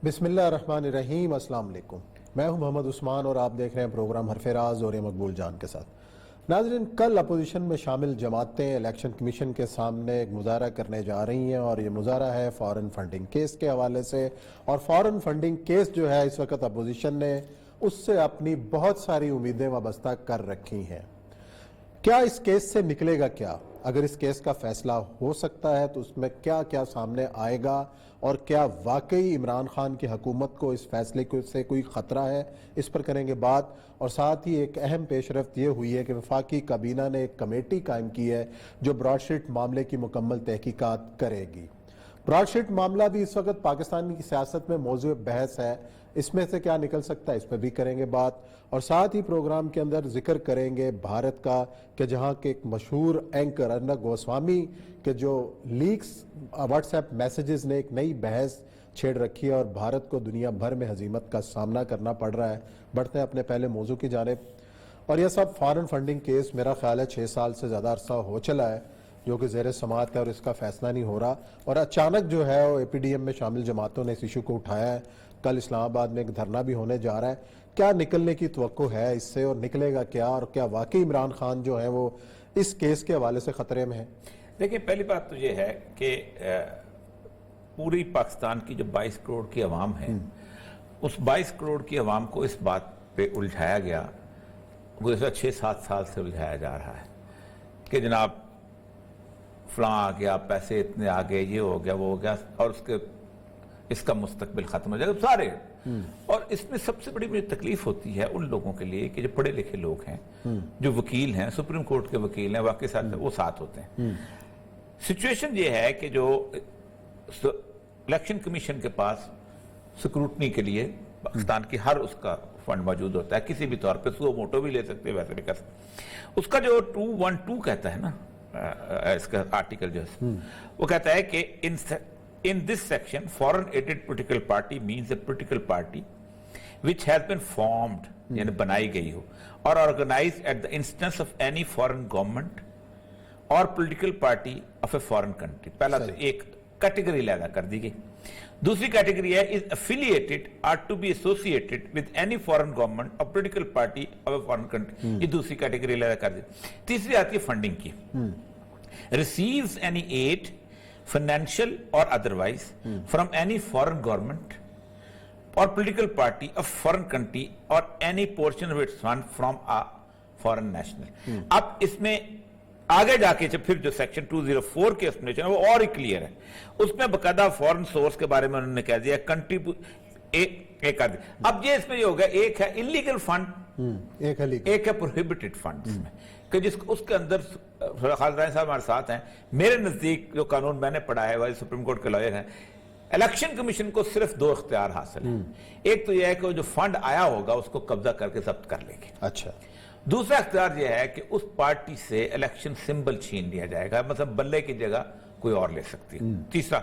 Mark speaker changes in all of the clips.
Speaker 1: بسم اللہ الرحمن الرحیم۔ السلام علیکم، میں ہوں محمد عثمان اور آپ دیکھ رہے ہیں پروگرام حرف راز اور مقبول جان کے ساتھ۔ ناظرین، کل اپوزیشن میں شامل جماعتیں الیکشن کمیشن کے سامنے ایک مظاہرہ کرنے جا رہی ہیں، اور یہ مظاہرہ ہے فارن فنڈنگ کیس کے حوالے سے۔ اور فارن فنڈنگ کیس جو ہے اس وقت اپوزیشن نے اس سے اپنی بہت ساری امیدیں وابستہ کر رکھی ہیں۔ کیا اس کیس سے نکلے گا؟ کیا اگر اس کیس کا فیصلہ ہو سکتا ہے تو اس میں کیا کیا سامنے آئے گا، اور کیا واقعی عمران خان کی حکومت کو اس فیصلے سے کوئی خطرہ ہے؟ اس پر کریں گے بات۔ اور ساتھ ہی ایک اہم پیش رفت یہ ہوئی ہے کہ وفاقی کابینہ نے ایک کمیٹی قائم کی ہے جو براڈ شیٹ معاملے کی مکمل تحقیقات کرے گی۔ براڈ شیٹ معاملہ بھی اس وقت پاکستان کی سیاست میں موضوع بحث ہے، اس میں سے کیا نکل سکتا ہے اس پہ بھی کریں گے بات۔ اور ساتھ ہی پروگرام کے اندر ذکر کریں گے بھارت کا، کہ جہاں کے ایک مشہور اینکر ارنب گوسوامی کے جو لیکس واٹس ایپ میسیجز نے ایک نئی بحث چھیڑ رکھی ہے، اور بھارت کو دنیا بھر میں ہزیمت کا سامنا کرنا پڑ رہا ہے۔ بڑھتے ہیں اپنے پہلے موضوع کی جانب، اور یہ سب فارن فنڈنگ کیس میرا خیال ہے 6 سال سے زیادہ عرصہ ہو چلا ہے جو کہ زیر سماعت ہے، اور اس کا فیصلہ نہیں ہو رہا۔ اور اچانک جو ہے وہ اے پی ڈی ایم میں شامل جماعتوں نے اس ایشو کو اٹھایا ہے۔ کل اسلام آباد میں ایک دھرنا بھی ہونے جا رہا ہے۔ کیا نکلنے کی توقع ہے اس سے، اور نکلے گا کیا، اور کیا واقعی عمران خان جو ہے وہ اس کیس کے حوالے سے خطرے میں ہے؟
Speaker 2: دیکھیں، پہلی بات تو یہ ہے کہ پوری پاکستان کی جو 22 کروڑ کی عوام ہے، اس 22 کروڑ کی عوام کو اس بات پہ الجھایا گیا، گزشتہ 6-7 سال سے الجھایا جا رہا ہے کہ جناب فلاں آ گیا، پیسے اتنے آ گئے، یہ ہو گیا، وہ ہو گیا، اور اس کا مستقبل ختم ہو جائے گا سارے۔ اور اس میں سب سے بڑی مجھے تکلیف ہوتی ہے ان لوگوں کے لیے کہ جو پڑھے لکھے لوگ ہیں، جو وکیل ہیں، سپریم کورٹ کے وکیل ہیں، واقعی ساتھ وہ ساتھ ہوتے ہیں۔ سچویشن یہ ہے کہ جو الیکشن کمیشن کے پاس سکروٹنی کے لیے پاکستان کی ہر اس کا فنڈ موجود ہوتا ہے، کسی بھی طور پہ سو موٹو بھی لے سکتے، ویسے بھی کر سکتے۔ اس کا جو 212 کہتا ہے نا، اس کا آرٹیکل جو ہے وہ کہتا ہے کہ in this section foreign aided political party means a political party which has been formed یعنی بنائی گئی ہو اور organized at the instance of any foreign government or political party of a foreign country۔ پہلا تو ایک کیٹیگری لینا کر دی گئی۔ دوسری کیٹیگری ہے is affiliated or to be associated with any foreign government or political party of a foreign country، یہ دوسری کیٹیگری لینا کر دی۔ تیسری آتی ہے فنڈنگ کی، receives any aid financial or otherwise from any foreign government or political party of foreign country or any portion of its fund from a foreign national۔ اب اس میں آگے جا کے پھر جو سیکشن 204 کے ایکسپلینیشن ہے وہ اور ہی کلیئر ہے، اس میں باقاعدہ فورن سورس کے بارے میں انہوں نے کہہ دیا، کنٹری ایک کر دیا۔ اب یہ اس میں یہ ہوگا، ایک ہے انلیگل فنڈ، ایک ہے پروہیبٹڈ فنڈ، کہ جس اس کے اندر خالد رائن صاحب ہمارے ساتھ ہیں۔ میرے نزدیک جو قانون میں نے پڑھا ہے، وہ سپریم کورٹ کے لائر ہیں، الیکشن کمیشن کو صرف 2 اختیار حاصل ہیں۔ ایک تو یہ ہے کہ جو فنڈ آیا ہوگا اس کو قبضہ کر کے ضبط کر لیں گے۔ اچھا، دوسرا اختیار یہ ہے کہ اس پارٹی سے الیکشن سمبل چھین لیا جائے گا، مطلب بلے کی جگہ کوئی اور لے سکتی ہے۔ تیسرا،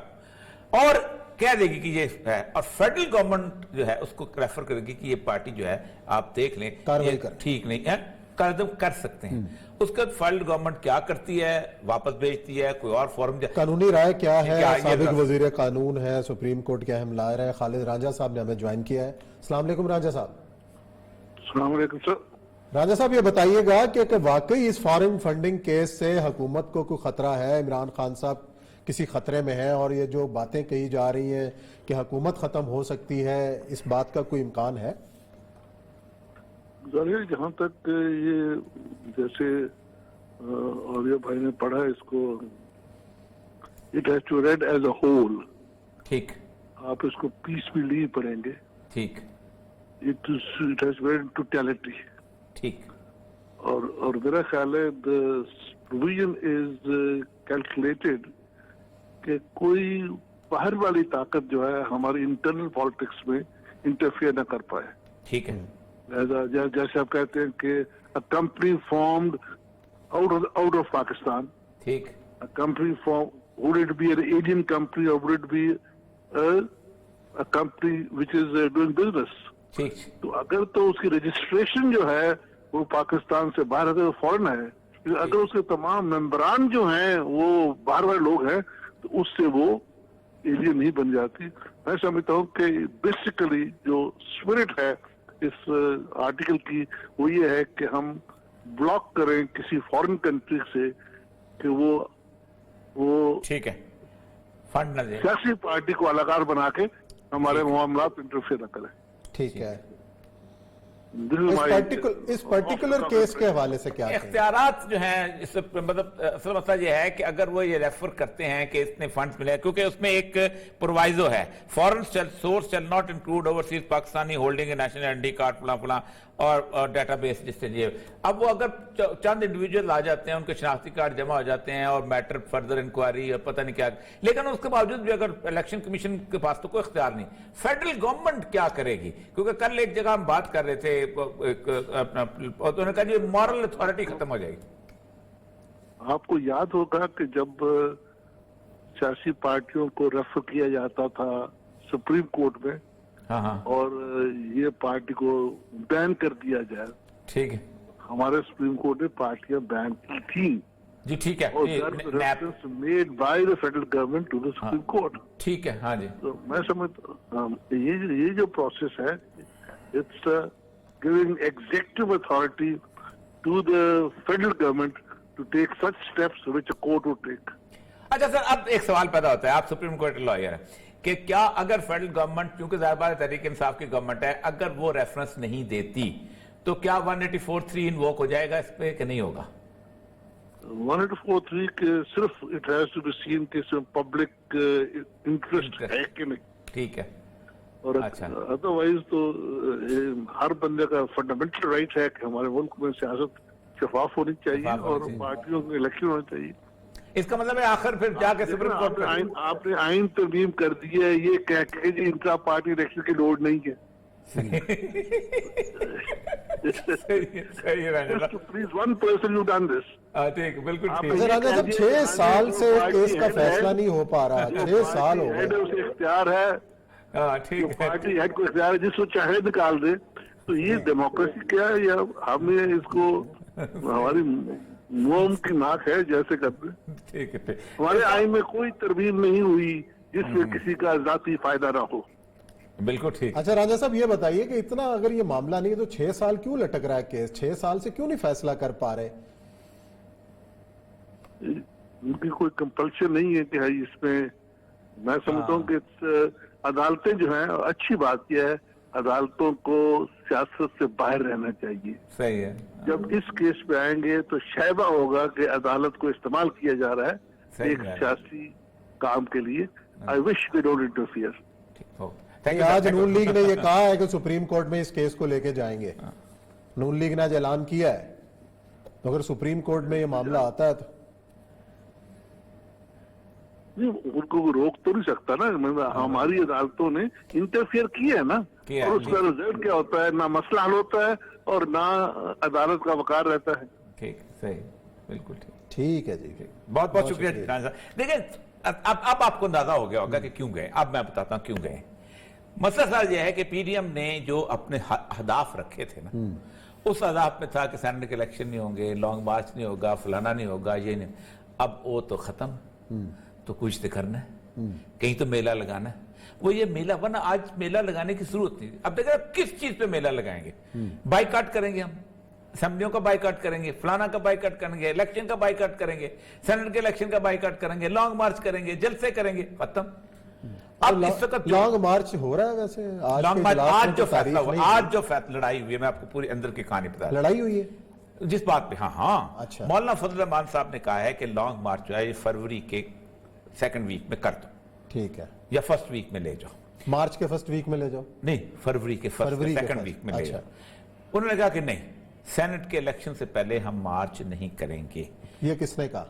Speaker 2: اور کہہ دے گی کہ یہ ہے، اور فیڈرل گورنمنٹ جو ہے اس کو ریفر کرے گی کہ یہ پارٹی جو ہے آپ دیکھ لیں ٹھیک نہیں ہے، کر سکتے ہیں۔ اس کے بعد فیڈرل گورنمنٹ کیا کرتی ہے، واپس بھیجتی ہے، کوئی اور فارم۔
Speaker 1: قانونی رائے کیا ہے؟ سابق وزیر قانون ہے، سپریم کورٹ کے اہم لائر ہے، خالد رانجھا صاحب نے ہمیں جوائن کیا ہے۔ السلام علیکم رانجھا صاحب۔
Speaker 3: السلام علیکم سر۔
Speaker 1: رانجھا صاحب، یہ بتائیے گا کہ واقعی اس فارن فنڈنگ کیس سے حکومت کو کوئی خطرہ ہے؟ عمران خان صاحب کسی خطرے میں ہیں؟ اور یہ جو باتیں کہی جا رہی ہیں کہ حکومت ختم ہو سکتی ہے، اس بات کا کوئی امکان ہے؟
Speaker 3: ظاہر جہاں تک یہ جیسے آریہ بھائی نے پڑھا اس کو، it has to read as a whole,
Speaker 2: ٹھیک، آپ
Speaker 3: اس کو پیس بھی نہیں پڑھیں گے،
Speaker 2: ٹھیک،
Speaker 3: اٹ ہیز ریڈ ٹوٹیلٹی،
Speaker 2: ٹھیک۔
Speaker 3: اور میرا خیال ہے the provision is calculated کہ کوئی باہر والی طاقت جو ہے ہماری انٹرنل پالیٹکس میں انٹرفیئر نہ کر پائے۔
Speaker 2: ٹھیک ہے،
Speaker 3: جیسے آپ کہتے ہیں کہ a company formed out of Pakistan،
Speaker 2: ٹھیک،
Speaker 3: a company formed، would it be an Asian company or would it be a company which is doing business؟
Speaker 2: ٹھیک،
Speaker 3: تو اگر تو اس کی رجسٹریشن جو ہے وہ پاکستان سے باہر ہے، فورن ہے، اگر اس کے تمام ممبران جو ہیں وہ باہر والے لوگ ہیں تو اس سے وہ ایلین نہیں بن جاتی۔ मैं समझता हूँ कि बेसिकली जो स्पिरिट है इस आर्टिकल की वो ये है कि हम ब्लॉक करें किसी फॉरेन कंट्री से कि वो
Speaker 2: ठीक है, फंड न दे।
Speaker 3: सियासी पार्टी को अलाकार बना के हमारे मामला इंटरफेयर न करें।
Speaker 1: ठीक है,
Speaker 3: This is my-
Speaker 1: इस पर्टिकुलर केस के हवाले से क्या कहें?
Speaker 2: इख्तियारात जो हैं इस मतलब असल मसला ये है कि अगर वो ये रेफर करते हैं कि इतने फंड्स मिले, क्योंकि उसमें एक प्रोवाइजो है, foreign source shall not include overseas Pakistani holding national identity card फला फला और डेटाबेस जिससे ये। अब वो अगर चंद इंडिविजुअल आ जाते हैं, उनके शनाख्ती कार्ड जमा हो जाते हैं और मैटर फर्दर इंक्वायरी और पता नहीं क्या, लेकिन उसके बावजूद भी अगर इलेक्शन कमीशन के पास तो कोई इख्तियार नहीं, फेडरल गवर्नमेंट क्या करेगी? क्योंकि कल एक जगह हम बात कर रहे थे अपना, उन्होंने कहा जी मॉरल अथॉरिटी खत्म हो जाएगी।
Speaker 3: आपको याद होगा कि जब सियासी पार्टियों को रेफर किया जाता था सुप्रीम कोर्ट में,
Speaker 2: हाँ हाँ
Speaker 3: और ये पार्टी को बैन कर दिया जाए,
Speaker 2: ठीक है
Speaker 3: हमारे सुप्रीम कोर्ट ने पार्टियां बैन की थी,
Speaker 2: जी, ठीक है
Speaker 3: और
Speaker 2: ये
Speaker 3: reference made by the federal government to the supreme court.
Speaker 2: ठीक है, हाँ जी,
Speaker 3: तो मैं समझता ये जो प्रोसेस है, it's giving executive authority to the federal government to take such steps which a court would take.
Speaker 2: अच्छा सर, अब एक सवाल पैदा होता है, आप सुप्रीम कोर्ट लॉयर है कि क्या अगर फेडरल गवर्नमेंट, क्योंकि ज़ाहिर बात है तहरीक इंसाफ की गवर्नमेंट है, अगर वो रेफरेंस नहीं देती तो क्या 184(3) इन्वोक हो जाएगा इस पे कि नहीं होगा?
Speaker 3: 184(3) के सिर्फ it has to be seen कि पब्लिक इंटरेस्ट है कि नहीं,
Speaker 2: ठीक है,
Speaker 3: और
Speaker 2: अच्छा।
Speaker 3: अदरवाइज तो हर बंदे का फंडामेंटल राइट है कि हमारे मुल्क में सियासत शफाफ होनी चाहिए
Speaker 2: शफाफ होनी
Speaker 3: और
Speaker 2: चाहिए।
Speaker 3: पार्टियों के इलेक्शन होने चाहिए।
Speaker 2: इसका मतलब है आखिर फिर जाके सुप्रीम कोर्ट में
Speaker 3: आपने आइन तरमीम कर दी है ये कह के जी इंट्रा पार्टी इलेक्शन की लोड नहीं है।
Speaker 2: सही है राजा साहब।
Speaker 3: Please one person you done this.
Speaker 2: ठीक, बिल्कुल ठीक।
Speaker 1: अच्छा राजा साहब, 6 साल से केस का फैसला नहीं हो पा रहा, 6 साल हो
Speaker 3: हेड
Speaker 1: गए।
Speaker 3: उसे इख्तियार है,
Speaker 2: हाँ ठीक है,
Speaker 3: पार्टी हेड को इख्तियार है, जिसको चाहे निकाल दे। तो ये डेमोक्रेसी क्या है, या हमें इसको हमारी मोम की नाक है जैसे करते।
Speaker 2: ठीक है, ठीक।
Speaker 3: हमारे आइन में कोई तरमीम नहीं हुई जिसमें किसी का जाती फायदा ना हो।
Speaker 2: बिल्कुल ठीक।
Speaker 1: अच्छा राजा साहब, ये बताइए कि इतना अगर ये मामला नहीं है तो 6 साल क्यों लटक रहा है केस? 6 साल से क्यों नहीं फैसला कर पा रहे?
Speaker 3: उनकी कोई कंपल्शन नहीं है कि है इसमें। मैं समझता हूँ कि अदालतें जो हैं, अच्छी बात यह है, अदालतों को सियासत से बाहर रहना चाहिए।
Speaker 2: सही है,
Speaker 3: जब इस केस पे आएंगे तो शायबा होगा कि अदालत को इस्तेमाल किया जा रहा
Speaker 2: सही
Speaker 3: है एक
Speaker 2: है।
Speaker 3: सियासी काम के लिए। I wish they don't interfere.
Speaker 2: ठीक हो। थैंक
Speaker 1: कि
Speaker 2: यू।
Speaker 1: आज नून लीग ने ये कहा है कि सुप्रीम कोर्ट में इस केस को लेके जाएंगे। नून लीग ने आज ऐलान किया है, तो अगर सुप्रीम कोर्ट में ये मामला आता है तो
Speaker 3: उनको रोक तो नहीं सकता ना, मतलब हमारी अदालतों ने इंटरफियर किया है ना,
Speaker 2: किया
Speaker 3: और
Speaker 2: है,
Speaker 3: उसका रिजल्ट क्या होता है? ना मसला हल होता है और ना अदालत का वकार रहता है।
Speaker 2: ठीक, सही, बिल्कुल ठीक।
Speaker 1: ठीक है जी।
Speaker 2: बहुत बहुत शुक्रिया राजा साहब। देखिए अब आपको अंदाजा हो गया होगा कि क्यों गए। अब मैं बताता हूं क्यों गए। मसला साल यह है कि पीडीएम ने जो अपने हदाफ रखे थे ना, उस हदाफ में था कि सेनेट के इलेक्शन नहीं होंगे, लॉन्ग मार्च नहीं होगा, फलाना नहीं होगा, ये नहीं। अब वो तो खत्म, तो कुछ तो करना है, कहीं तो मेला लगाना है। वो ये मेला, वरना आज मेला लगाने की जरूरत नहीं। अब देखिए किस चीज पे मेला लगाएंगे? बाइकाट करेंगे, हम असेंबलियों का बाइकाट करेंगे, फलाना का बाइकाट करेंगे, इलेक्शन का बाइकाट करेंगे, सेनेट के इलेक्शन का बाइकाट करेंगे, लॉन्ग मार्च करेंगे, जलसे करेंगे, खत्म। अब इस वक्त
Speaker 1: लॉन्ग मार्च हो रहा है वैसे आज
Speaker 2: लॉन्ग
Speaker 1: के
Speaker 2: मार्च,
Speaker 1: इजलास
Speaker 2: आज
Speaker 1: में
Speaker 2: जो
Speaker 1: तो
Speaker 2: फैसला
Speaker 1: तारीख
Speaker 2: हुआ,
Speaker 1: नहीं
Speaker 2: आज जो लड़ाई हुई है, मैं आपको पूरी अंदर की कहानी बता
Speaker 1: है। लड़ाई हुई है
Speaker 2: जिस बात पे। हाँ हाँ,
Speaker 1: अच्छा।
Speaker 2: मौलाना फजल रहमान साहब ने कहा है कि लॉन्ग मार्च जो है ये फरवरी के सेकंड वीक में कर दो,
Speaker 1: ठीक है,
Speaker 2: या फर्स्ट वीक में ले जाओ।
Speaker 1: मार्च के फर्स्ट वीक में ले जाओ,
Speaker 2: नहीं, फरवरी के
Speaker 1: फरवरी के
Speaker 2: सेकंड
Speaker 1: first,
Speaker 2: वीक में ले
Speaker 1: अच्छा।
Speaker 2: जाओ। उन्होंने कहा कि नहीं, सेनेट के इलेक्शन से पहले हम मार्च नहीं करेंगे।
Speaker 1: ये किसने कहा?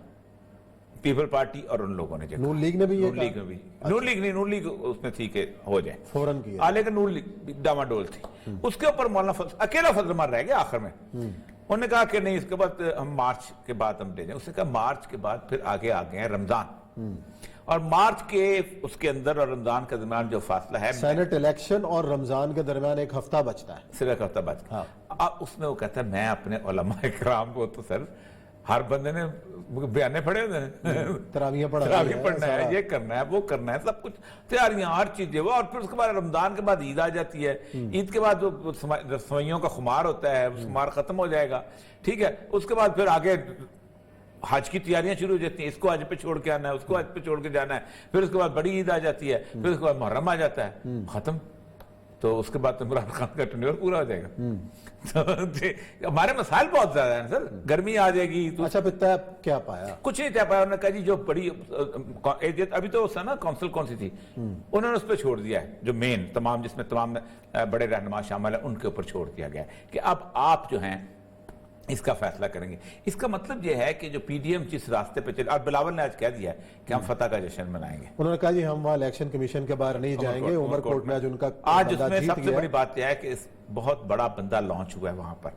Speaker 2: पीपल पार्टी और उन लोगों ने जो
Speaker 1: नून लीग ने भी ये
Speaker 2: नून लीग
Speaker 1: कहा?
Speaker 2: में भी, नून लीग नहीं, नून लीग उसमें थी कि हो जाए
Speaker 1: फौरन किया।
Speaker 2: लेकिन नून लीग डामाडोल थी। उसके ऊपर मौलाना अकेला फजल रहमान रह गया आखिर में। उन्होंने कहा कि नहीं, इसके बाद हम मार्च के बाद हम ले जाए। उसने कहा मार्च के बाद फिर आगे आ गए हैं रमजान, और मार्च के उसके अंदर और रमजान के दरमियान जो फासला है,
Speaker 1: सेनेट इलेक्शन और रमजान के दरमियान एक हफ्ता बचता है।
Speaker 2: सिर्फ हफ्ता बाद।
Speaker 1: हाँ।
Speaker 2: अब उसमें वो कहता है मैं अपने उलमा इकराम को तो सर हर बंदे ने बयाने पड़े हुए हैं,
Speaker 1: तरावियां
Speaker 2: तरावी
Speaker 1: पढ़ना
Speaker 2: पढ़ना है, ये करना है, वो करना है, सब कुछ तैयारियां, हर चीजें वो। और फिर उसके बाद रमजान के बाद ईद आ जाती है, ईद के बाद जो रसोइयों का खुमार होता है, खुमार खत्म हो जाएगा, ठीक है। उसके बाद फिर आगे हज की तैयारियां शुरू हो जाती हैं, इसको हज पे छोड़ के आना है, उसको हज पे छोड़ के जाना है, फिर उसके बाद बड़ी ईद आ जाती है, फिर उसके बाद मुहर्रम आ जाता है, खत्म। तो उसके बाद तो इमरान खान का टेन्योर पूरा हो जाएगा। तो हमारे मसाइल बहुत ज्यादा है सर, गर्मी आ जाएगी तो
Speaker 1: अच्छा, फिर तय क्या पाया?
Speaker 2: कुछ नहीं तय पाया। उन्होंने कहा जी जो बड़ी अभी तो उसका ना काउंसिल कौन सी थी, उन्होंने उस पर छोड़ दिया है, जो मेन तमाम जिसमें तमाम बड़े रहनुमा शामिल है उनके ऊपर छोड़ दिया गया है कि अब आप जो हैं इसका फैसला करेंगे। इसका मतलब यह है कि जो पीडीएम जिस रास्ते पे चले, और बिलावल ने आज कह दिया है कि हम फतह का जश्न मनाएंगे।
Speaker 1: उन्होंने कहा जी हम वहाँ इलेक्शन कमीशन के बाहर नहीं जाएंगे, उमरकोट में आज उनका
Speaker 2: आज
Speaker 1: बंदा
Speaker 2: उसमें
Speaker 1: जीत
Speaker 2: सबसे
Speaker 1: गया।
Speaker 2: बड़ी बात यह है कि बहुत बड़ा बंदा लॉन्च हुआ है वहां पर,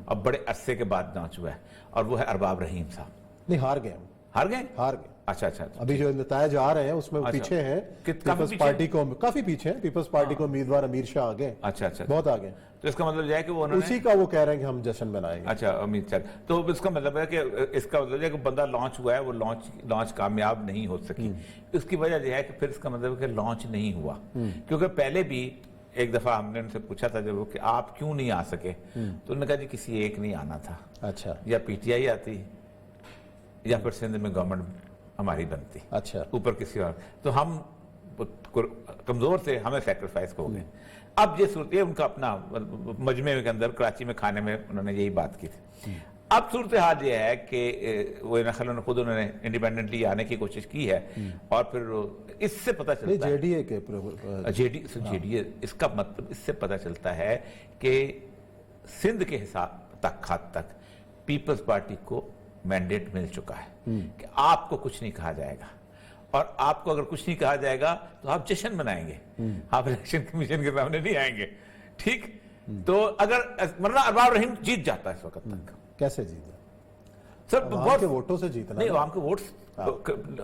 Speaker 2: अब बड़े अरसे के बाद लॉन्च हुआ है, और वो है अरबाब रहीम साहब।
Speaker 1: नहीं, हार गए हम,
Speaker 2: हार गए?
Speaker 1: हार गए।
Speaker 2: अच्छा अच्छा,
Speaker 1: अभी जो नतायज आ रहे हैं उसमें वो
Speaker 2: अच्छा।
Speaker 1: पीछे हैं,
Speaker 2: काफी
Speaker 1: पीपल्स
Speaker 2: पीछे?
Speaker 1: पार्टी को काफी पीछे हैं, पीपल्स पार्टी को उम्मीदवार अमीर शाह आगे,
Speaker 2: अच्छा अच्छा,
Speaker 1: बहुत आगे।
Speaker 2: तो इसका मतलब यह है कि वो उन्होंने
Speaker 1: उसी का वो कह रहे हैं कि हम जश्न मनाएंगे।
Speaker 2: अच्छा अमित शाह, तो इसका मतलब है कि इसका मतलब है कि बंदा लॉन्च हुआ है, वो लॉन्च कामयाब नहीं हो सकी। इसकी वजह यह है कि फिर इसका मतलब है कि लॉन्च नहीं हुआ, क्योंकि पहले भी एक दफा हमने उनसे पूछा था जब कि आप क्यों नहीं आ सके, तो उन्होंने कहा जी किसी एक नहीं आना था,
Speaker 1: अच्छा
Speaker 2: या पीटीआई आती या फिर सिंध में गवर्नमेंट हमारी बनती,
Speaker 1: अच्छा,
Speaker 2: ऊपर किसी और, तो हम कमजोर से हमें सेक्रीफाइस हो गए। अब ये सूरत, ये उनका अपना मजमे के अंदर कराची में खाने में उन्होंने यही बात की थी। अब सूरत हाल ये है कि वो नखल खुद उन्होंने इंडिपेंडेंटली आने की कोशिश की है, और फिर इससे पता चलता है
Speaker 1: जेडीए के
Speaker 2: जेडीए, इसका मतलब इससे पता चलता है कि सिंध के हिसाब तक पीपल्स पार्टी को मैंडेट मिल चुका है कि आपको कुछ नहीं कहा जाएगा, और आपको अगर कुछ नहीं कहा जाएगा तो आप जश्न मनाएंगे, आप इलेक्शन कमीशन के सामने नहीं आएंगे, ठीक। तो अगर वरना अरबाब रहीम जीत जाता है इस वक्त तक।
Speaker 1: कैसे जीता?
Speaker 2: सर
Speaker 1: बहुत के वोटों से जीतना
Speaker 2: नहीं, आवाम के वोट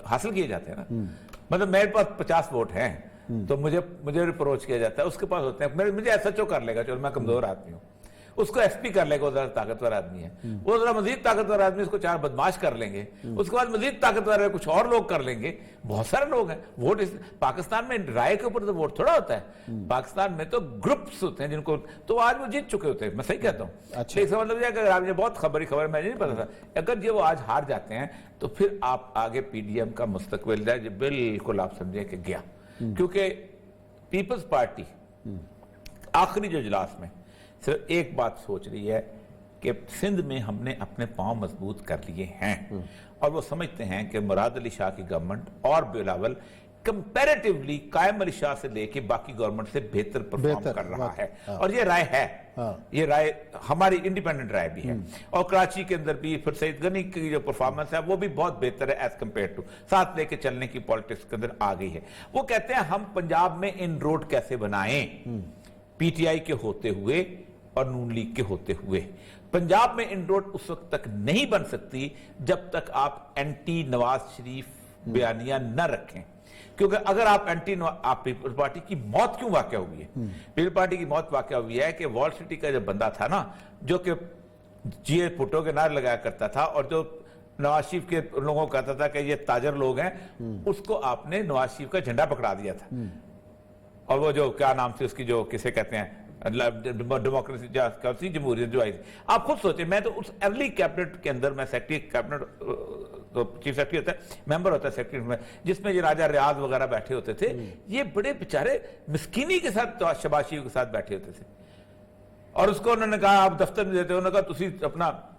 Speaker 2: हासिल किए जाते हैं ना। मतलब मेरे पास 50 वोट हैं तो मुझे अप्रोच किया जाता है, उसके पास होते हैं, मुझे एसएचओ कर लेगा, चलो मैं कमजोर आदमी हूँ, उसको एसपी कर लेगा, वो जरा ताकतवर आदमी है, वो जरा मजीद ताकतवर आदमी, उसको 4 बदमाश कर लेंगे, उसके बाद मजीद ताकतवर है कुछ और लोग कर लेंगे, बहुत सारे लोग हैं। वोट पाकिस्तान में राय के ऊपर तो वोट थोड़ा होता है, पाकिस्तान में तो ग्रुप्स होते हैं जिनको, तो आज वो जीत चुके होते हैं, मैं सही कहता हूँ।
Speaker 1: अच्छा।
Speaker 2: इसका मतलब है कि अगर आपने बहुत खबर मुझे नहीं पता था, अगर ये वो आज हार जाते हैं तो फिर आप आगे पीडीएम का मुस्तकबिल बिल्कुल आप समझे कि गया, क्योंकि पीपल्स पार्टी आखिरी जो इजलास में सिर्फ एक बात सोच रही है कि सिंध में हमने अपने पांव मजबूत कर लिए हैं, और वो समझते हैं कि मुराद अली शाह की गवर्नमेंट और बिलावल कंपैरेटिवली कायम अली शाह से लेके बाकी गवर्नमेंट से बेहतर परफॉर्म कर रहा है, और ये राय है, ये राय हमारी इंडिपेंडेंट राय भी है, और कराची के अंदर भी फिर सईद गनी की जो परफॉर्मेंस है वो भी बहुत बेहतर है एज कंपेयर टू, साथ लेके चलने की पॉलिटिक्स के अंदर आ गई है। वो कहते हैं हम पंजाब में इन रोड कैसे बनाएं, पीटीआई के होते हुए और नून लीग के होते हुए। पंजाब में इन रोड उस वक्त तक नहीं बन सकती जब तक आप एंटी नवाज शरीफ बयानियां न रखें, क्योंकि अगर आप आप पीपल्स पार्टी की मौत क्यों वाकया हुई है? पीपल्स पार्टी की मौत वाकया हुई है कि वॉल सिटी का जो बंदा था ना, जो कि जीए भुट्टो के नारे लगाया करता था और जो नवाज शरीफ के लोगों को कहता था कि ये ताजर लोग हैं, उसको आपने नवाज शरीफ का झंडा पकड़ा दिया था। और वो जो क्या नाम से उसकी जो किसे कहते हैं डेमोक्रेसी जमहूरियत जो आई थी, आप खुद सोचे, मैं तो उस अर्ली कैबिनेट के अंदर, मैं सेक्रेटरी कैबिनेट तो चीफ सेक्रेटरी होता है, मेंबर होता है सेक्रेटरी में, जिसमें ये राजा रियाज वगैरह बैठे होते थे, ये बड़े बेचारे मिस्कीनी के साथ शहबाज शरीफ के साथ बैठे होते थे, और उसको उन्होंने कहा आप दफ्तर नहीं देते, उन्होंने कहा तुसी अपना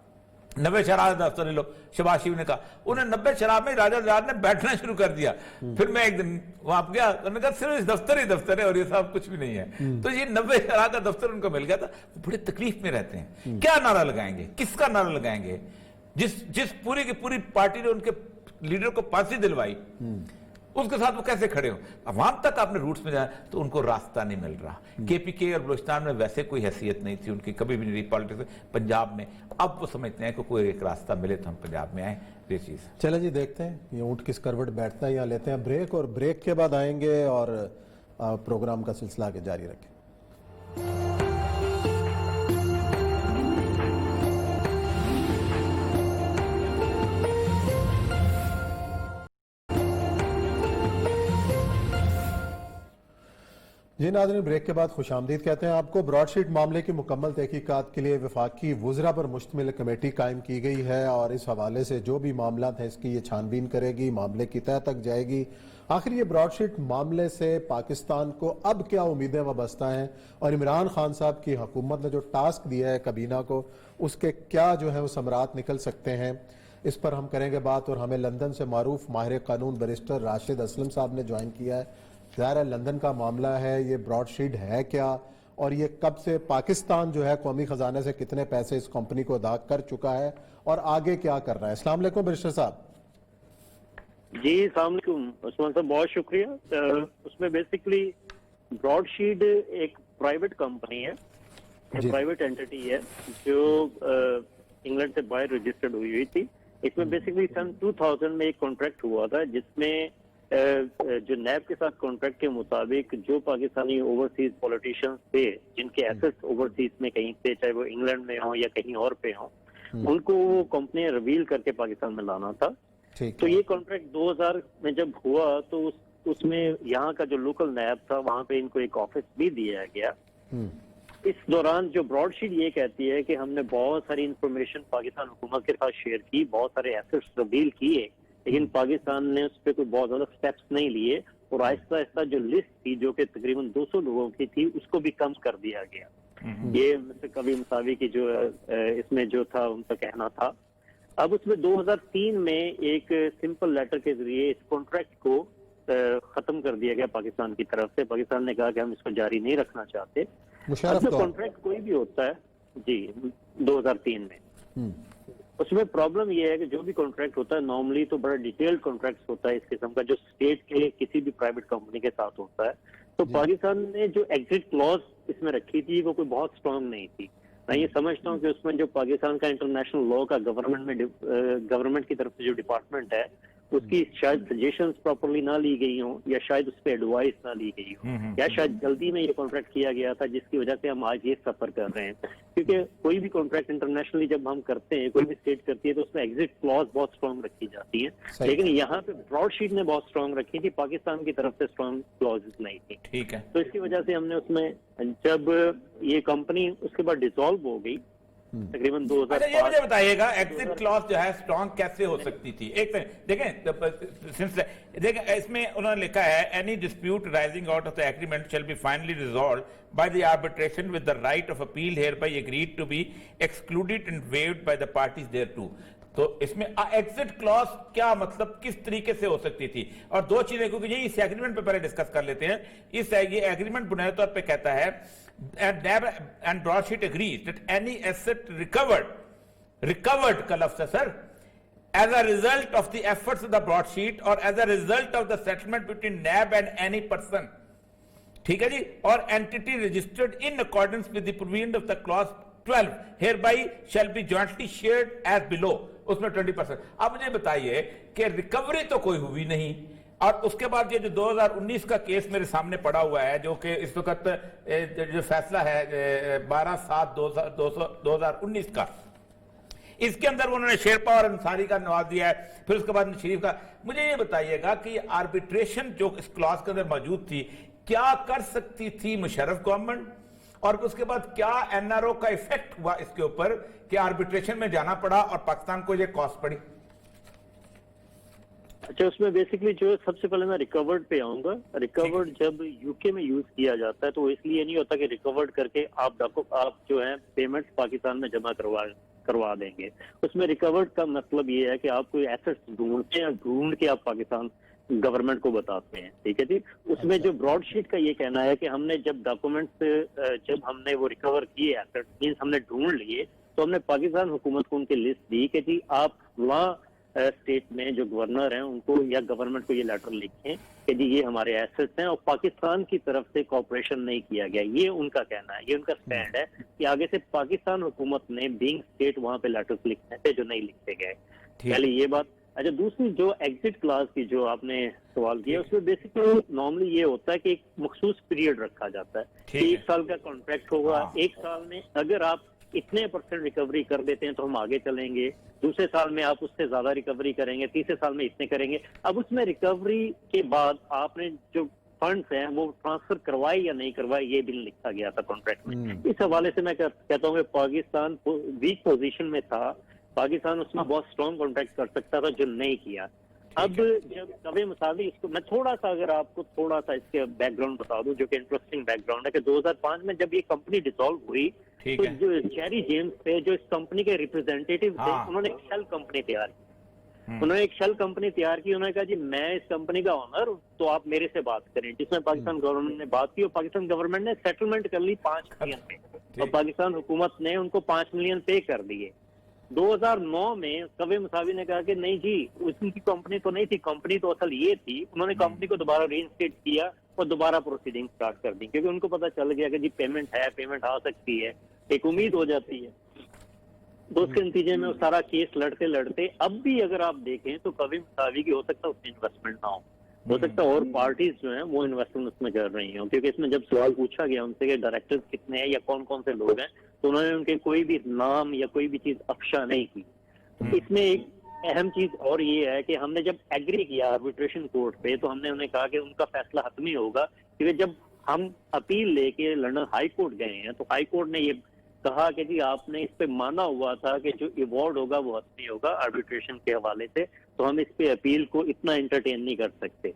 Speaker 2: 90 शराब दफ्तर ले लो, शहबाज शरीफ ने कहा, उन्हें 90 शराब में राजा रियाज ने बैठना शुरू कर दिया। फिर मैं एक दिन वहां गया, उन्होंने कहा सिर्फ इस दफ्तर ही दफ्तर है और ये सब कुछ भी नहीं है। तो ये 90 शराब का दफ्तर उनको मिल गया था। वो बड़े तकलीफ में रहते हैं, क्या नारा लगाएंगे, किसका नारा लगाएंगे? जिस पूरी की पूरी पार्टी ने उनके लीडर को फांसी दिलवाई, उसके साथ वो कैसे खड़े हो? अवाम तक आपने रूट्स में जाना, तो उनको रास्ता नहीं मिल रहा। केपीके और बलूचिस्तान में वैसे कोई हैसियत नहीं थी उनकी, कभी भी नहीं रही पॉलिटिक्स में। पंजाब में अब वो समझते हैं कि कोई एक रास्ता मिले तो हम पंजाब में आए। ये चीज
Speaker 1: चले जी, देखते हैं ये ऊँट किस करवट बैठता है। यहाँ लेते हैं ब्रेक, और ब्रेक के बाद आएंगे और प्रोग्राम का सिलसिला आगे जारी रखें। جی ناظرین، بریک کے بعد خوش آمدید کہتے ہیں آپ کو۔ براڈ شیٹ معاملے کی مکمل تحقیقات کے لیے وفاقی وزراء پر مشتمل کمیٹی قائم کی گئی ہے اور اس حوالے سے جو بھی معاملات ہیں اس کی یہ چھان بین کرے گی، معاملے کی تہہ تک جائے گی۔ آخر یہ براڈ شیٹ معاملے سے پاکستان کو اب کیا امیدیں وابستہ ہیں اور عمران خان صاحب کی حکومت نے جو ٹاسک دیا ہے کابینہ کو، اس کے کیا جو ہے وہ ثمرات نکل سکتے ہیں، اس پر ہم کریں گے بات۔ اور ہمیں لندن سے معروف ماہر قانون بیرسٹر راشد اسلم صاحب نے جوائن کیا ہے۔ ظاہر ہے لندن کا معاملہ ہے، یہ براڈ شیٹ ہے کیا اور یہ کب سے پاکستان جو ہے قومی خزانے سے کتنے پیسے اس کمپنی کو ادا کر چکا ہے اور آگے کیا کر رہا ہے؟ السلام علیکم بیرسٹر صاحب۔
Speaker 4: جی السلام علیکم عثمان صاحب، بہت شکریہ۔ اس میں بیسکلی براڈ شیٹ ایک پرائیویٹ کمپنی ہے،
Speaker 1: جی
Speaker 4: پرائیویٹ اینٹی ہے جو انگلینڈ سے باہر رجسٹرڈ ہوئی تھی۔ اس میں بیسکلی سن 2000 میں ایک کانٹریکٹ ہوا تھا جس میں جو نیب کے ساتھ کانٹریکٹ کے مطابق جو پاکستانی اوورسیز پولیٹیشنز تھے جن کے ایسٹس اوورسیز میں کہیں تھے، چاہے وہ انگلینڈ میں ہوں یا کہیں اور پہ ہوں، ان کو وہ کمپنیاں ریویل کر کے پاکستان میں لانا تھا۔ تو یہ کانٹریکٹ 2000 میں جب ہوا تو اس میں یہاں کا جو لوکل نیب تھا وہاں پہ ان کو ایک آفس بھی دیا گیا۔ اس دوران جو براڈ شیٹ یہ کہتی ہے کہ ہم نے بہت ساری انفارمیشن پاکستان حکومت کے ساتھ شیئر کی، بہت سارے ایسٹس ریویل کیے، لیکن پاکستان نے اس پہ کوئی بہت زیادہ سٹیپس نہیں لیے اور آہستہ آہستہ جو لسٹ تھی جو کہ تقریباً 200 لوگوں کی تھی اس کو بھی کم کر دیا گیا۔ یہ مسٹر کبھی مساوی کی جو اس میں جو تھا ان کا کہنا تھا۔ اب اس میں 2003 میں ایک سمپل لیٹر کے ذریعے اس کانٹریکٹ کو ختم کر دیا گیا پاکستان کی طرف سے۔ پاکستان نے کہا کہ ہم اس کو جاری نہیں رکھنا چاہتے۔ کانٹریکٹ کوئی بھی ہوتا ہے جی 2003 میں، اس میں پرابلم یہ ہے کہ جو بھی کانٹریکٹ ہوتا ہے نارملی تو بڑا ڈیٹیلڈ کانٹریکٹ ہوتا ہے اس قسم کا جو اسٹیٹ کے کسی بھی پرائیویٹ کمپنی کے ساتھ ہوتا ہے۔ تو پاکستان نے جو ایگزٹ کلوز اس میں رکھی تھی وہ کوئی بہت اسٹرانگ نہیں تھی۔ میں یہ سمجھتا ہوں کہ اس میں جو پاکستان کا انٹرنیشنل لا کا گورنمنٹ کی طرف سے جو ڈپارٹمنٹ ہے اس کی شاید سجیشنز پراپرلی نہ لی گئی ہوں یا شاید اس پہ ایڈوائس نہ لی گئی ہو یا شاید جلدی میں یہ کانٹریکٹ کیا گیا تھا جس کی وجہ سے ہم آج یہ سفر کر رہے ہیں۔ کیونکہ کوئی بھی کانٹریکٹ انٹرنیشنلی جب ہم کرتے ہیں، کوئی بھی اسٹیٹ کرتی ہے تو اس میں ایگزٹ کلوز بہت اسٹرانگ رکھی جاتی ہے، لیکن یہاں پہ براڈ شیٹ نے بہت اسٹرانگ رکھی تھی، پاکستان کی طرف سے اسٹرانگ کلوز نہیں تھی۔
Speaker 2: ٹھیک ہے،
Speaker 4: تو اس کی وجہ سے ہم نے اس میں جب یہ کمپنی اس کے بعد ڈیزالو ہو گئی تقریباً 2005۔
Speaker 2: یہ مجھے بتائیے گا ایگزٹ کلاس جو ہے اسٹرانگ کیسے ہو سکتی تھی؟ ایک دیکھیں اس میں انہوں نے لکھا ہے any dispute arising out of the agreement shall be finally resolved by the arbitration with the right of appeal hereby agreed to be excluded and waived by the parties thereto. تو اس میں exit class کیا مطلب کس طریقے سے ہو سکتی تھی؟ اور دو چیزیں کیونکہ یہ اس ایگریمنٹ پہ پہلے ڈسکس کر لیتے ہیں۔ یہ ایگریمنٹ بنیادی طور پہ کہتا ہے and broadsheet agrees that any asset recovered کا لفظ ہے سر as a result of the efforts of the broadsheet or as a result of the settlement between NAB and any person، ٹھیک ہے جی، اور entity registered in accordance with the provision of the clause 12 hereby shall be jointly shared as below، اس میں 20%۔ اب مجھے بتائیے کہ recovery تو کوئی ہوئی نہیں، اور اس کے بعد یہ جو 2019 کا کیس میرے سامنے پڑا ہوا ہے جو کہ اس وقت جو فیصلہ ہے 12/7/2019 کا، اس کے اندر انہوں نے شیرپا اور انصاری کا نواز دیا ہے، پھر اس کے بعد شریف کا۔ مجھے یہ بتائیے گا کہ یہ آربیٹریشن جو اس کلاس کے اندر موجود تھی کیا کر سکتی تھی مشرف گورنمنٹ، اور اس کے بعد کیا این آر او کا ایفیکٹ ہوا اس کے اوپر کہ آربیٹریشن میں جانا پڑا اور پاکستان کو یہ کاسٹ پڑی؟
Speaker 4: اچھا، اس میں بیسکلی جو سب سے پہلے میں ریکورڈ پہ آؤں گا۔ ریکورڈ جب یو کے میں یوز کیا جاتا ہے تو اس لیے نہیں ہوتا کہ ریکورڈ کر کے آپ جو ہیں پیمنٹس پاکستان میں جمع کروا دیں گے۔ اس میں ریکورڈ کا مطلب یہ ہے کہ آپ کوئی ایسٹس ڈھونڈتے ہیں، ڈھونڈ کے آپ پاکستان گورنمنٹ کو بتاتے ہیں، ٹھیک ہے جی۔ اس میں جو براڈ شیٹ کا یہ کہنا ہے کہ ہم نے جب ڈاکومنٹس جب ہم نے وہ ریکور کیے ایسٹس مینس ہم نے ڈھونڈ لیے تو ہم نے پاکستان حکومت کو ان کی لسٹ دی کہ جی آپ وہاں اسٹیٹ میں جو گورنر ہیں ان کو یا گورنمنٹ کو یہ لیٹر لکھیں کہ جی یہ ہمارے ایسٹس ہیں، اور پاکستان کی طرف سے کوآپریشن نہیں کیا گیا۔ یہ ان کا کہنا ہے، یہ ان کا سٹینڈ ہے کہ آگے سے پاکستان حکومت نے بینگ اسٹیٹ وہاں پہ لیٹرز لکھنے تھے جو نہیں لکھے گئے۔ پہلے یہ بات۔ اچھا، دوسری جو ایگزٹ کلاس کی جو آپ نے سوال کیا اس میں بیسکلی نارملی یہ ہوتا ہے کہ ایک مخصوص پیریڈ رکھا جاتا ہے، 1 سال کا کانٹریکٹ ہوگا، 1 سال میں اگر آپ اتنے % ریکوری کر دیتے ہیں تو ہم آگے چلیں گے، دوسرے سال میں آپ اس سے زیادہ ریکوری کریں گے، تیسرے سال میں اتنے کریں گے۔ اب اس میں ریکوری کے بعد آپ نے جو फंड्स हैं वो ट्रांसफर करवाए या नहीं करवाए, ये भी लिखा गया था कॉन्ट्रैक्ट में। इस हवाले से मैं कहता हूँ कि पाकिस्तान वीक पोजीशन में था, पाकिस्तान उसमें बहुत स्ट्रॉन्ग कॉन्ट्रैक्ट कर सकता था, जो नहीं किया। अब जब कवे मुसावी, इसको मैं थोड़ा सा अगर आपको थोड़ा सा इसके बैकग्राउंड बता दूं, जो कि इंटरेस्टिंग बैकग्राउंड है, कि 2005 में जब ये कंपनी डिसॉल्व हुई तो जो चेरी जेम्स थे, जो इस कंपनी के रिप्रेजेंटेटिव थे, उन्होंने एक शेल कंपनी तैयार की। उन्होंने एक शेल कंपनी तैयार की, उन्होंने कहा जी मैं इस कंपनी का ओनर, तो आप मेरे से बात करें, जिसमें पाकिस्तान गवर्नमेंट ने बात की और पाकिस्तान गवर्नमेंट ने सेटलमेंट कर ली 5 मिलियन पे, और पाकिस्तान हुकूमत ने उनको 5 मिलियन पे कर दिए। 2009 में कवे मुसावी ने कहा कि नहीं जी उनकी कंपनी तो नहीं थी, कंपनी तो असल ये थी। उन्होंने कंपनी को दोबारा रीइंस्टेट किया और दोबारा प्रोसीडिंग स्टार्ट कर दी, क्योंकि उनको पता चल गया कि जी पेमेंट है, पेमेंट आ सकती है, एक उम्मीद हो जाती है। तो उसके नतीजे में वो सारा केस लड़ते लड़ते अब भी अगर आप देखें तो कभी मुसावी की हो सकता है उसमें इन्वेस्टमेंट ना हो सकता है और पार्टीज जो हैं वो इन्वेस्टमेंट उसमें कर रही हैं, क्योंकि इसमें जब सवाल पूछा गया उनसे कि डायरेक्टर्स कितने हैं या कौन कौन से लोग हैं, तो उन्होंने उनके कोई भी नाम या कोई भी चीज अफशा नहीं की। तो इसमें एक अहम चीज और ये है कि हमने जब एग्री किया आर्बिट्रेशन कोर्ट पे, तो हमने उन्हें कहा कि उनका फैसला हतमी होगा, क्योंकि जब हम अपील लेके लंदन हाई कोर्ट गए हैं तो हाई कोर्ट ने ये कहा कि जी आपने इस पे माना हुआ था कि जो अवार्ड होगा वो हतमी होगा आर्बिट्रेशन के हवाले से, तो हम इस पे अपील को इतना एंटरटेन नहीं कर सकते।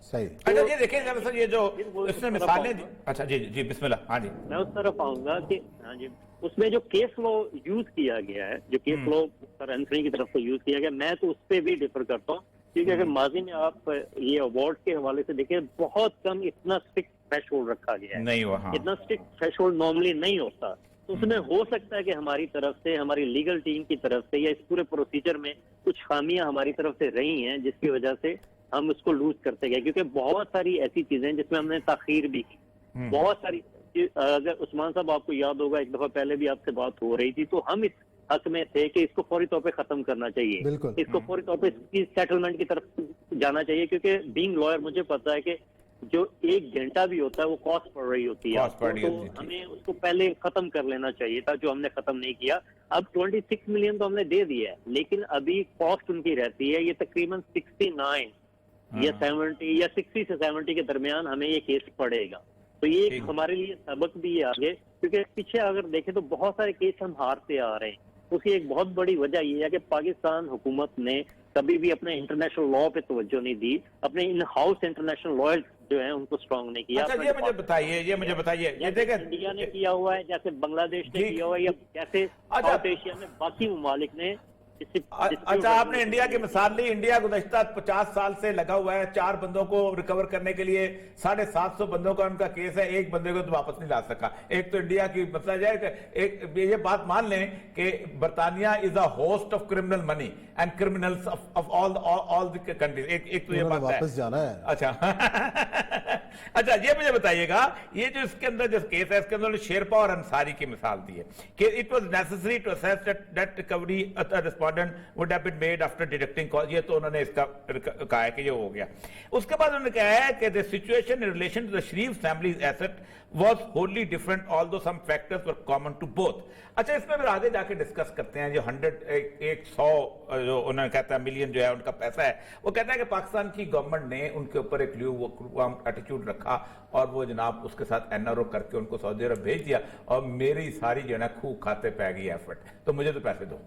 Speaker 1: सही।
Speaker 2: अच्छा ये देखिए सर, ये जो इसमें मिसालें, अच्छा जी जी बिस्मिल्लाह, हाँ जी
Speaker 4: मैं उस तरफ आऊंगा कि हाँ जी, उसमें जो केस लॉ यूज किया गया है, जो केस लॉ सर एंथनी की तरफ से यूज किया गया, मैं तो उस पर भी डिफर करता हूँ, क्योंकि अगर माजी में आप ये अवार्ड के हवाले से देखें, बहुत कम इतना स्ट्रिक्ट थ्रेशोल्ड रखा गया है,
Speaker 2: नहीं हुआ, हाँ।
Speaker 4: इतना स्ट्रिक्ट थ्रेशोल्ड नॉर्मली नहीं होता। तो उसमें हो सकता है कि हमारी तरफ से, हमारी लीगल टीम की तरफ से, या इस पूरे प्रोसीजर में कुछ खामियां हमारी तरफ से रही हैं, जिसकी वजह से हम उसको लूज करते गए, क्योंकि बहुत सारी ऐसी चीजें जिसमें हमने ताखीर भी की, बहुत सारी। अगर उस्मान साहब आपको याद होगा, एक दफा पहले भी आपसे बात हो रही थी, तो हम इस हक में थे कि इसको फौरी तौर पे खत्म करना चाहिए, इसको फौरी तौर पे इसकी सेटलमेंट की तरफ जाना चाहिए, क्योंकि बीइंग लॉयर मुझे पता है कि जो 1 घंटा भी होता है वो कॉस्ट पड़ रही होती है, तो हमें उसको पहले खत्म कर लेना चाहिए था, जो हमने खत्म नहीं किया। अब 26 मिलियन तो हमने दे दिया है, लेकिन अभी कॉस्ट उनकी रहती है, ये तकरीबन 69 या 70 या 60 से 70 के दरमियान हमें ये केस पड़ेगा। तो ये हमारे लिए सबक भी है आगे, क्योंकि पीछे अगर देखें तो बहुत सारे केस हम हारते आ रहे हैं। उसकी एक बहुत बड़ी वजह ये है कि पाकिस्तान हुकूमत ने कभी भी अपने इंटरनेशनल लॉ पे तवज्जो नहीं दी, अपने इन हाउस इंटरनेशनल लॉयर्स जो हैं उनको स्ट्रांग नहीं किया।
Speaker 2: अच्छा ये मुझे बताइए ये देखें
Speaker 4: इंडिया ने किया हुआ है, जैसे बांग्लादेश ने किया हुआ है, या जैसे साउथ एशिया में बाकी ममालिक ने।
Speaker 2: अच्छा आपने इंडिया की मिसाल ली, इंडिया गुज़श्ता 50 साल से लगा हुआ है 4 बंदों को रिकवर करने के लिए, 750 बंदों का उनका केस है, एक बंदे को तो वापस नहीं ला सका। एक तो इंडिया की मसला है कि एक ये बात मान लें कि बरतानिया is a host of criminal money and criminals of all the countries, एक तो ये बात
Speaker 1: वापस जाना है।
Speaker 2: अच्छा अच्छा ये मुझे बताइएगा, ये जो इसके अंदर जो केस है, इसके अंदर शेरपा और अंसारी की मिसाल दी है कि it was necessary to assess that recovery respondent would have been made after deducting cost, ये तो उन्होंने इसका कहा है कि ये हो गया। उसके बाद उन्होंने कहा है कि the situation in relation to the Sharif family's asset was wholly different, although some factors were common to both। अच्छा इसमें फिर आगे जाके डिस्कस करते हैं, जो 100 जो उन्होंने कहता है मिलियन जो है उनका पैसा है, वो कहता है कि पाकिस्तान की गवर्नमेंट ने उनके ऊपर एक एटीट्यूड रखा और वो जनाब उसके साथ एनआरओ करके उनको सऊदी अरब भेज दिया, और मेरी सारी जो है ना खूब खाते पै गई एफर्ट, तो मुझे तो पैसे दो।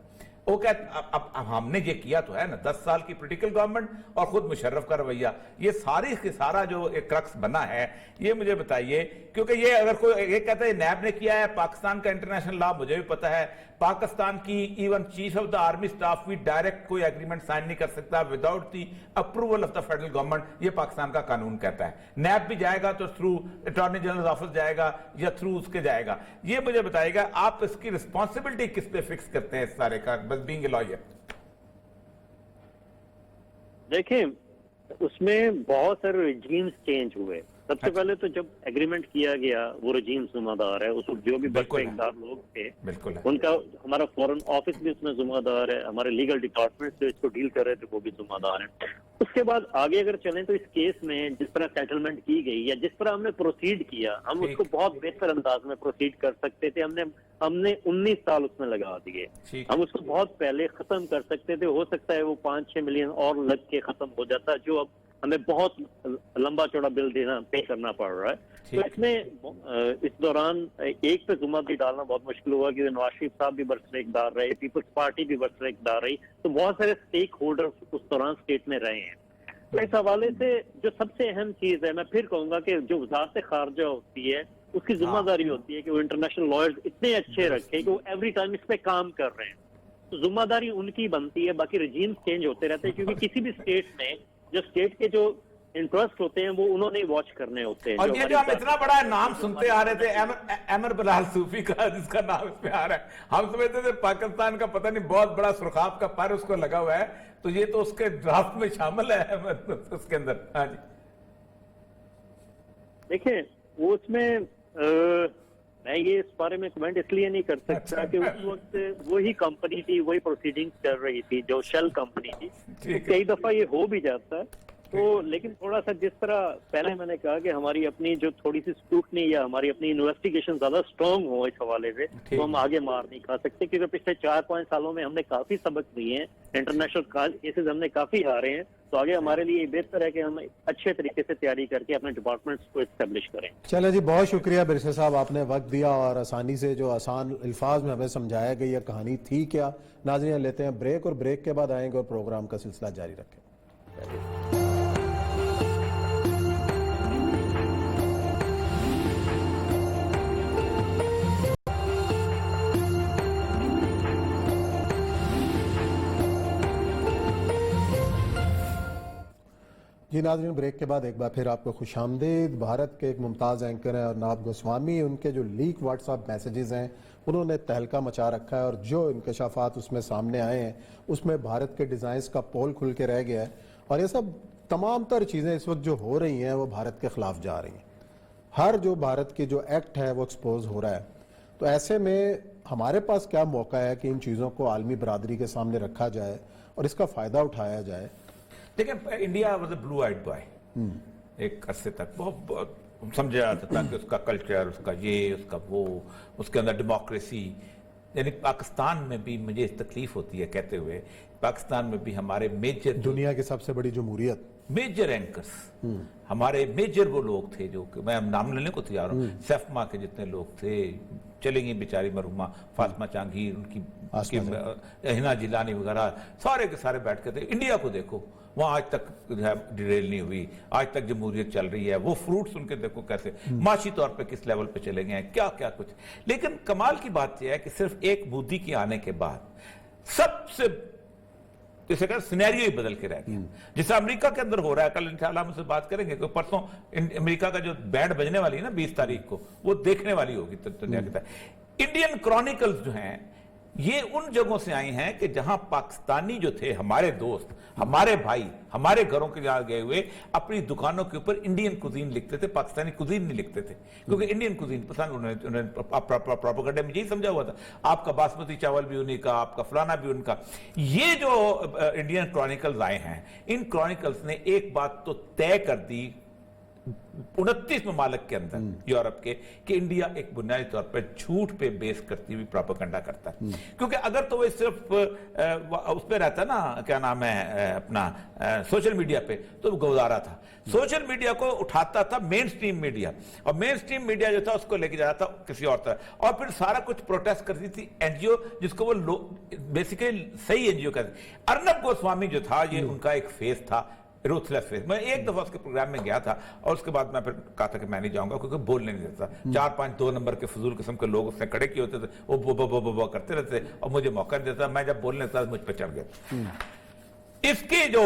Speaker 2: वो कहते अब हमने ये किया तो है ना, 10 साल की पोलिटिकल गवर्नमेंट और खुद मुशर्रफ का रवैया, ये सारी के सारा जो एक क्रक्स बना है, ये मुझे बताइए। क्योंकि ये अगर कोई ये कहता है नैब ने किया है, पाकिस्तान का इंटरनेशनल लॉ मुझे भी पता है, पाकिस्तान की even chief of the army staff भी डायरेक्ट कोई एग्रीमेंट साइन नहीं कर सकता without the approval of the federal government, ये पाकिस्तान का कानून कहता है। नैब भी जाएगा तो थ्रू अटॉर्नी जनरल ऑफिस जाएगा या थ्रू उसके जाएगा। ये मुझे बताइएगा आप इसकी रिस्पॉन्सिबिलिटी किस पे फिक्स करते हैं इस सारे का, बस बीइंग ए लॉयर?
Speaker 4: देखिए उसमें बहुत सारे रिजीम्स चेंज हुए। सबसे पहले तो जब एग्रीमेंट किया गया वो रजीम जुम्मेदार है, उस जो भी बख्तियार लोग थे उनका, हमारा फॉरेन ऑफिस भी उसमें जुम्मेदार है, हमारे लीगल डिपार्टमेंट जो इसको डील कर रहे थे वो भी जुम्मेदार है। उसके बाद आगे अगर चलें तो इस केस में जिस तरह सेटलमेंट की गई या जिस तरह हमने प्रोसीड किया, हम उसको बहुत बेहतर अंदाज में प्रोसीड कर सकते थे। हमने 19 साल उसमें लगा दिए, हम उसको बहुत पहले खत्म कर सकते थे। हो सकता है वो 5-6 मिलियन और लग के खत्म हो जाता, जो अब हमें बहुत लंबा चौड़ा बिल पे करना पड़ रहा है। तो इसमें इस दौरान एक पे जुम्मेदारी डालना बहुत मुश्किल हुआ कि नवाज शरीफ साहब भी बरसरेकदार रहे, पीपल्स पार्टी भी बरसरेकदार रही, तो बहुत सारे स्टेक होल्डर्स उस दौरान स्टेट में रहे हैं। तो इस हवाले से जो सबसे अहम चीज है, मैं फिर कहूंगा कि जो वजारत खारजा होती है उसकी जिम्मेदारी होती है कि वो इंटरनेशनल लॉयर्स इतने अच्छे रखे कि वो एवरी टाइम इस पे काम कर रहे हैं। तो जिम्मेदारी उनकी बनती है। बाकी रजीम चेंज होते रहते हैं, क्योंकि किसी भी स्टेट में जो स्टेट के जो इंटरेस्ट होते हैं वो उन्होंने वॉच करने होते हैं।
Speaker 2: और ये जो हम इतना बड़ा नाम सुनते आ रहे थे अमर बिलाल सूफी का, जिसका नाम इसमें आ रहा है, हम समझते थे पाकिस्तान का पता नहीं बहुत बड़ा सुरखाब का पर उसको लगा हुआ है, तो ये तो उसके ड्राफ्ट में शामिल है उसके अंदर। हाँ जी,
Speaker 4: देखिए वो उसमें मैं ये इस बारे में कमेंट इसलिए नहीं कर सकता कि उस वक्त वही कंपनी थी, वही प्रोसीडिंग्स कर रही थी जो शेल कंपनी थी। तो कई दफा ये हो भी जाता है। तो लेकिन थोड़ा सा जिस तरह पहले मैंने कहा कि हमारी अपनी जो थोड़ी सी स्क्रूटनी या हमारी अपनी इन्वेस्टिगेशन ज्यादा स्ट्रांग हो इस हवाले से, तो हम आगे मार नहीं खा सकते, क्योंकि पिछले 4-5 सालों में हमने काफी सबक दिए हैं, इंटरनेशनल केसेस हमने काफी हारे हैं। तो आगे हमारे लिए बेहतर है कि हम अच्छे तरीके से तैयारी करके अपने डिपार्टमेंट्स को एस्टेब्लिश करें।
Speaker 1: चले जी, बहुत शुक्रिया बिरसे साहब, आपने वक्त दिया और आसानी से जो आसान अल्फाज में हमें समझाया गई है कहानी थी क्या। नाज़रीन, लेते हैं ब्रेक और ब्रेक के बाद आएंगे और प्रोग्राम का सिलसिला जारी रखें। जी नाज़रीन, ब्रेक के बाद एक बार फिर आपको खुशामदीद। भारत के एक मुमताज़ एंकर हैं अर्नब गोस्वामी, उनके जो लीक व्हाट्सएप मैसेजेस हैं उन्होंने तहलका मचा रखा है, और जो इंकशाफात उसमें सामने आए हैं उसमें भारत के डिज़ाइंस का पोल खुल के रह गया है, और ये सब तमाम तर चीज़ें इस वक्त जो हो रही हैं वो भारत के ख़िलाफ़ जा रही हैं। हर जो भारत की जो एक्ट है वो एक्सपोज हो रहा है। तो ऐसे में हमारे पास क्या मौका है कि इन चीज़ों को आलमी बरादरी के सामने रखा जाए और इसका फ़ायदा उठाया जाए।
Speaker 2: देखिए, India was a blue eyed boy एक अरसे तक, बहुत समझा जाता था कि उसका कल्चर, उसका ये, उसका वो, उसके अंदर डेमोक्रेसी। यानी पाकिस्तान में भी मुझे तकलीफ होती है कहते हुए, पाकिस्तान में भी हमारे मेजर,
Speaker 1: दुनिया की सबसे बड़ी जमहूरियत,
Speaker 2: मेजर एंकर्स, हमारे मेजर वो लोग थे जो मैं नाम लेने को तैयार हूँ, सैफमा के जितने लोग थे, चलेंगी बेचारी मरहुमा फातिमा जहांगीर, उनकी हिना जिलानी वगैरह, सारे के सारे बैठ के थे। इंडिया को देखो, वहाँ आज तक डिरेल नहीं हुई, आज तक जमहूरियत चल रही है। वो फ्रूट्स उनके देखो कैसे माशी तौर पे किस लेवल पे चले गए हैं, क्या क्या कुछ। लेकिन कमाल की बात यह है कि सिर्फ एक मोदी के आने के बाद सबसे जैसे कर सिनेरियो ही बदल के रह गया। जैसे अमेरिका के अंदर हो रहा है, कल इंशाल्लाह हम उससे बात करेंगे कि परसों अमेरिका का जो बैंड बजने वाली है ना 20 तारीख को, वो देखने वाली होगी दुनिया के साथ। इंडियन क्रॉनिकल्स जो हैं ये उन जगहों से आई हैं कि जहां पाकिस्तानी जो थे, हमारे दोस्त, हमारे भाई, हमारे घरों के जहां गए हुए अपनी दुकानों के ऊपर इंडियन कुजीन लिखते थे, पाकिस्तानी कुजीन नहीं लिखते थे, क्योंकि इंडियन कुजीन पसंद उन्होंने प्रोपेगेंडा में यही समझा हुआ था, आपका बासमती चावल भी उन्हीं का, आपका फलाना भी उनका। ये जो इंडियन क्रॉनिकल्स आए हैं, इन क्रॉनिकल्स ने एक बात तो तय कर दी 29 ममालिक के अंदर यूरोप के, कि इंडिया एक बुनियादी तौर पर झूठ पे बेस करती हुई प्रोपेगेंडा करता है। क्योंकि अगर तो वो सिर्फ उस पे रहता ना, क्या नाम है अपना, सोशल मीडिया पे, तो गुजारा था। सोशल मीडिया को उठाता था मेन स्ट्रीम मीडिया, और मेन स्ट्रीम मीडिया जो था उसको लेके जा रहा था किसी और तरह, और फिर सारा कुछ प्रोटेस्ट करती थी एनजीओ, जिसको वो बेसिकली सही एनजीओ कहते। अर्नब गोस्वामी जो था, ये उनका एक फेस था, रूथलेस फेस। मैं एक दफा उसके प्रोग्राम में गया था और उसके बाद मैं फिर कहा था कि मैं नहीं जाऊंगा, क्योंकि बोलने नहीं देता। 4-5 2 नंबर के फजूल किस्म के लोग उसने खड़े किए होते थे, वो बो करते रहते और मुझे मौका नहीं देता। मैं जब बोलने लगता मुझ पर चढ़ गया। इसके जो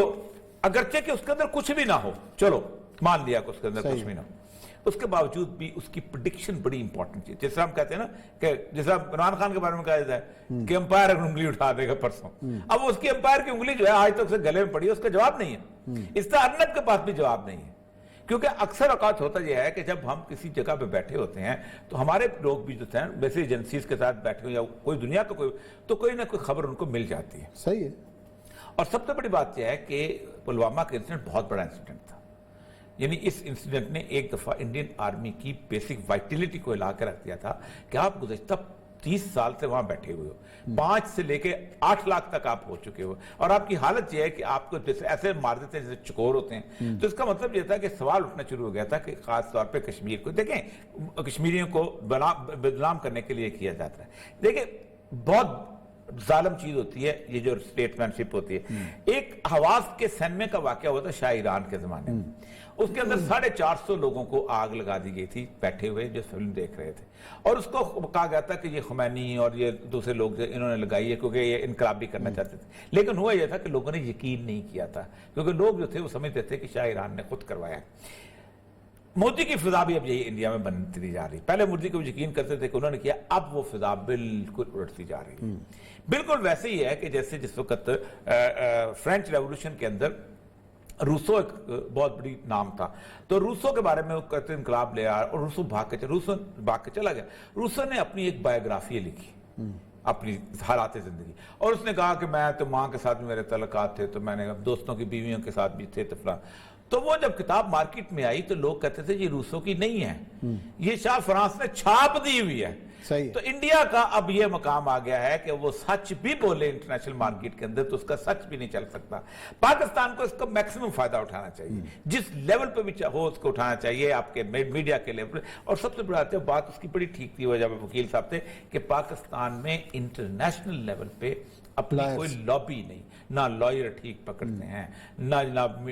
Speaker 2: अगरचे कि उसके अंदर कुछ भी ना हो, चलो मान लिया कि उसके अंदर कुछ भी ना हो, उसके बावजूद भी उसकी प्रेडिक्शन बड़ी इंपॉर्टेंट है। जैसे हम कहते हैं ना कि जैसा इमरान खान के बारे में कहा जाता है कि अंपायर उंगली उठा देगा परसों, अब उसकी अंपायर की उंगली जो है आज तक से गले में पड़ी है, उसका जवाब नहीं है। इस तरह अर्नब के पास भी जवाब नहीं है, क्योंकि अक्सर औकात होता यह है कि जब हम किसी जगह पे बैठे होते हैं तो हमारे लोग भी जो थे वैसे एजेंसीज के साथ बैठे हो या कोई दुनिया का कोई ना कोई खबर उनको मिल जाती है।
Speaker 1: सही है।
Speaker 2: और सबसे बड़ी बात यह है कि पुलवामा का इंसिडेंट बहुत बड़ा इंसिडेंट था। यानी इस इंसिडेंट ने एक दफा इंडियन आर्मी की बेसिक वाइटिलिटी को हिला के रख दिया था कि आप गुज़श्ता 30 سال سے وہاں بیٹھے ہوئے ہو، 5 سے لے کے 8 لاکھ تک آپ ہو چکے ہو، اور آپ کی حالت یہ ہے کہ آپ کو جیسے ایسے مار دیتے ہیں جیسے چکور ہوتے ہیں. تو اس کا مطلب یہ تھا کہ سوال اٹھنا شروع ہو گیا تھا کہ خاص طور پہ کشمیر کو دیکھیں، کشمیریوں کو بدنام کرنے کے لیے کیا جاتا ہے. دیکھیں بہت ظالم چیز ہوتی ہے یہ جو اسٹیٹمنٹ شپ ہوتی ہے. ایک حواس کے سینمے کا واقعہ ہوا تھا شاہ ایران کے زمانے میں، اس کے اندر 450 لوگوں کو آگ لگا دی گئی تھی بیٹھے ہوئے جو فلم دیکھ رہے تھے، اور اس کو کہا گیا تھا کہ یہ خمینی اور یہ دوسرے لوگ انہوں نے لگائی ہے کیونکہ یہ انقلاب بھی کرنا چاہتے تھے. لیکن ہوا یہ تھا کہ لوگوں نے یقین نہیں کیا تھا کیونکہ لوگ جو تھے وہ سمجھتے تھے کہ شاہ ایران نے خود کروایا. مودی کی فضا بھی اب یہی انڈیا میں بنتی جا رہی. پہلے مودی کو یقین کرتے تھے کہ انہوں نے کیا، اب وہ فضا بالکل الٹتی جا رہی ہے. بالکل ویسے ہی ہے کہ جیسے جس وقت فرینچ ریولوشن کے اندر روسو ایک بہت بڑی نام تھا، تو روسو کے بارے میں وہ کہتے ہیں انقلاب لے آیا اور روسو بھاگ کے چلا گیا. روسو نے اپنی ایک بایوگرافی لکھی اپنی حالات زندگی، اور اس نے کہا کہ میں تو ماں کے ساتھ بھی میرے تعلقات تھے، تو میں نے دوستوں کی بیویوں کے ساتھ بھی تھے تو فلاں. تو وہ جب کتاب مارکیٹ میں آئی تو لوگ کہتے تھے یہ روسو کی نہیں ہے، یہ شاہ فرانس نے چھاپ دی ہوئی ہے. تو انڈیا کا اب یہ مقام آ گیا ہے کہ وہ سچ بھی بولے انٹرنیشنل مارکیٹ کے اندر تو اس کا سچ بھی نہیں چل سکتا. پاکستان کو اس کا میکسیمم فائدہ اٹھانا چاہیے، جس لیول پہ بھی ہو اس کو اٹھانا چاہیے، آپ کے میڈیا کے لیول. اور سب سے بڑا بات اس کی بڑی ٹھیک تھی وہ جب وکیل صاحب تھے کہ پاکستان میں انٹرنیشنل لیول پہ اپنی کوئی لابی نہیں، نہ لائر ٹھیک پکڑتے ہیں، نہ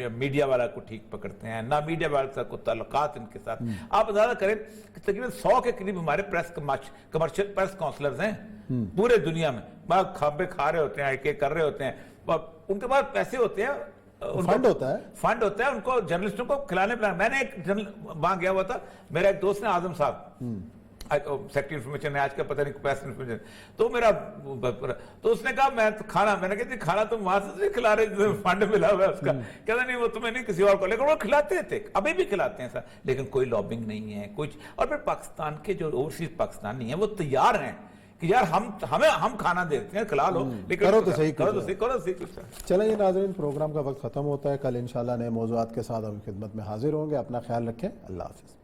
Speaker 2: میڈیا والا کو ٹھیک پکڑتے ہیں، نہ میڈیا والا کو تعلقات ان کے ساتھ. آپ اندازہ کریں کہ تقریباً 100 کے قریب ہمارے کمرشل پریس کونسلرز ہیں پورے دنیا میں، کھابے کھا رہے ہوتے ہیں، ایک کر رہے ہوتے ہیں، ان کے پاس پیسے ہوتے ہیں، فنڈ ہوتا ہے ان کو جرنلسٹوں کو کھلانے پلانے. میں نے ایک وہاں گیا ہوا تھا، میرا ایک دوست نے اعظم صاحب سیکٹری انفارمیشن ہے آج کا پتہ نہیں پریس انفارمیشن، تو اس نے کہا میں نے کہا کھانا تم وہاں سے کھلا رہے فنڈ ملا ہوا ہے اس کا. کہتا نہیں وہ تمہیں نہیں کسی اور کو، لیکن وہ کھلاتے تھے، ابھی بھی کھلاتے ہیں سر، لیکن کوئی لابنگ نہیں ہے کچھ. اور پھر پاکستان کے جو اوورسیز پاکستانی ہیں وہ تیار ہیں کہ یار ہم کھانا دیتے ہیں، کھلا لو، لیکن کرو تو صحیح.
Speaker 1: چلیں یہ ناظرین، پروگرام کا وقت ختم ہوتا ہے. کل انشاءاللہ نئے موضوعات کے ساتھ آپ کی خدمت میں حاضر ہوں گے. اپنا خیال رکھیں. اللہ حافظ.